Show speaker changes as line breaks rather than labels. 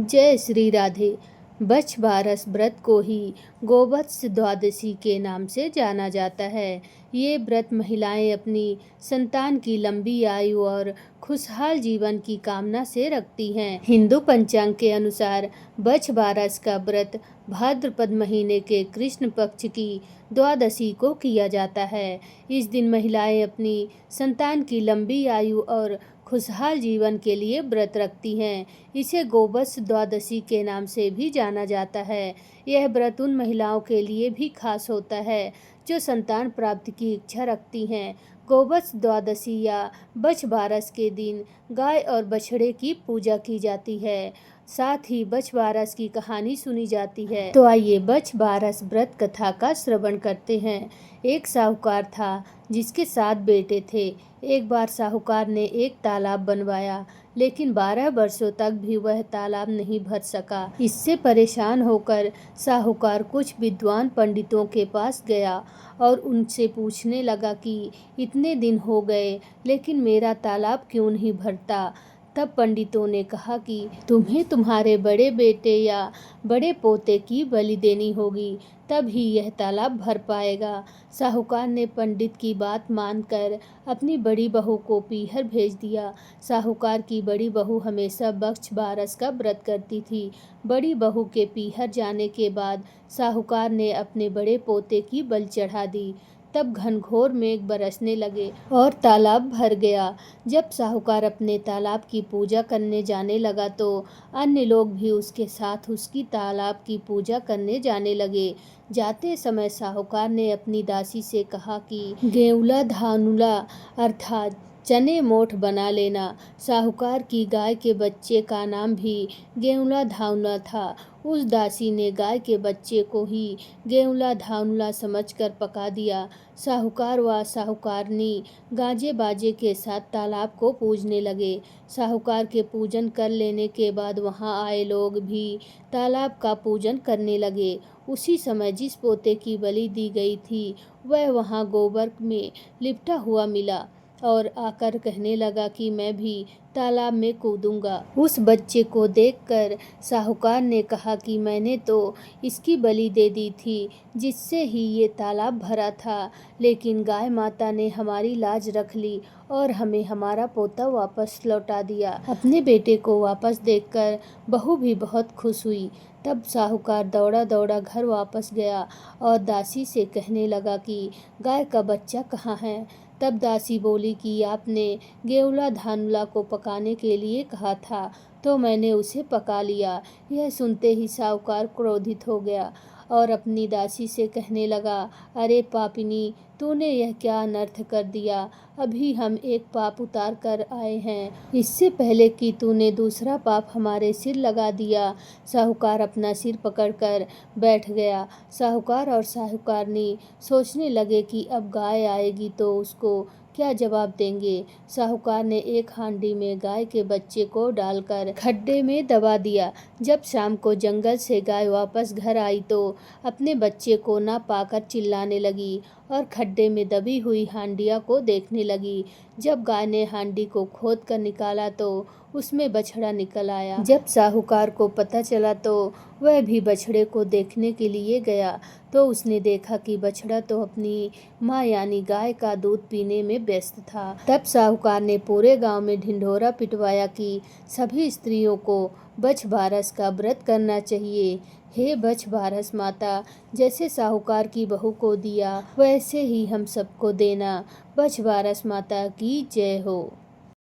जय श्री राधे। बछ बारस व्रत को ही गोवत्स द्वादशी के नाम से जाना जाता है। ये व्रत महिलाएं अपनी संतान की लंबी आयु और खुशहाल जीवन की कामना से रखती हैं। हिंदू पंचांग के अनुसार बछ बारस का व्रत भाद्रपद महीने के कृष्ण पक्ष की द्वादशी को किया जाता है। इस दिन महिलाएं अपनी संतान की लंबी आयु और खुशहाल जीवन के लिए व्रत रखती हैं। इसे गोवत्स द्वादशी के नाम से भी जाना जाता है। यह व्रत उन महिलाओं के लिए भी खास होता है जो संतान प्राप्ति की इच्छा रखती हैं। गोवत्स द्वादशी या बछ बारस के दिन गाय और बछड़े की पूजा की जाती है, साथ ही बछ बारस की कहानी सुनी जाती है। तो आइए बछ बारस व्रत कथा का श्रवण करते हैं। एक साहूकार था जिसके 7 बेटे थे। एक बार साहूकार ने एक तालाब बनवाया, लेकिन 12 वर्षों तक भी वह तालाब नहीं भर सका। इससे परेशान होकर साहूकार कुछ विद्वान पंडितों के पास गया और उनसे पूछने लगा कि इतने दिन हो गए लेकिन मेरा तालाब क्यों नहीं भरता। तब पंडितों ने कहा कि तुम्हें तुम्हारे बड़े बेटे या बड़े पोते की बलि देनी होगी, तब ही यह तालाब भर पाएगा। साहूकार ने पंडित की बात मानकर अपनी बड़ी बहू को पीहर भेज दिया। साहूकार की बड़ी बहू हमेशा बछ बारस का व्रत करती थी। बड़ी बहू के पीहर जाने के बाद साहूकार ने अपने बड़े पोते की बलि चढ़ा दी। तब घनघोर मेघ बरसने लगे और तालाब भर गया। जब साहूकार अपने तालाब की पूजा करने जाने लगा तो अन्य लोग भी उसके साथ उसकी तालाब की पूजा करने जाने लगे। जाते समय साहूकार ने अपनी दासी से कहा कि गेउला धानुला अर्थात चने मोठ बना लेना। साहूकार की गाय के बच्चे का नाम भी गेउला धानुला था। उस दासी ने गाय के बच्चे को ही गेउला धानुला समझकर पका दिया। साहूकार व साहूकारनी गाजे बाजे के साथ तालाब को पूजने लगे। साहूकार के पूजन कर लेने के बाद वहां आए लोग भी तालाब का पूजन करने लगे। उसी समय जिस पोते की बलि दी गई थी वह वहां गोबर में लिपटा हुआ मिला और आकर कहने लगा कि मैं भी तालाब में कूदूंगा। उस बच्चे को देखकर साहूकार ने कहा कि मैंने तो इसकी बलि दे दी थी जिससे ही ये तालाब भरा था, लेकिन गाय माता ने हमारी लाज रख ली और हमें हमारा पोता वापस लौटा दिया। अपने बेटे को वापस देखकर बहू भी बहुत खुश हुई। तब साहूकार दौड़ा दौड़ा घर वापस गया और दासी से कहने लगा कि गाय का बच्चा कहाँ है। तब दासी बोली कि आपने गेउला धानुला को पकाने के लिए कहा था तो मैंने उसे पका लिया। यह सुनते ही साहूकार क्रोधित हो गया और अपनी दासी से कहने लगा, अरे पापिनी, तूने यह क्या अनर्थ कर दिया। अभी हम एक पाप उतार कर आए हैं, इससे पहले कि तूने दूसरा पाप हमारे सिर लगा दिया। साहूकार अपना सिर पकड़कर बैठ गया। साहूकार और साहूकारनी सोचने लगे कि अब गाय आएगी तो उसको क्या जवाब देंगे। साहूकार ने एक हांडी में गाय के बच्चे को डालकर खड्डे में दबा दिया। जब शाम को जंगल से गाय वापस घर आई तो अपने बच्चे को ना पाकर चिल्लाने लगी और खड्डे में दबी हुई हांडिया को देखने लगी। जब गाय ने हांडी को खोद कर निकाला तो उसमें बछड़ा निकल आया। जब साहूकार को पता चला तो वह भी बछड़े को देखने के लिए गया तो उसने देखा कि बछड़ा तो अपनी माँ यानी गाय का दूध पीने में व्यस्त था। तब साहूकार ने पूरे गांव में ढिंढोरा पिटवाया कि सभी स्त्रियों को बछ बारस का व्रत करना चाहिए। हे बछ बारस माता, जैसे साहूकार की बहू को दिया वैसे ही हम सबको देना। बछ बारस माता की जय हो।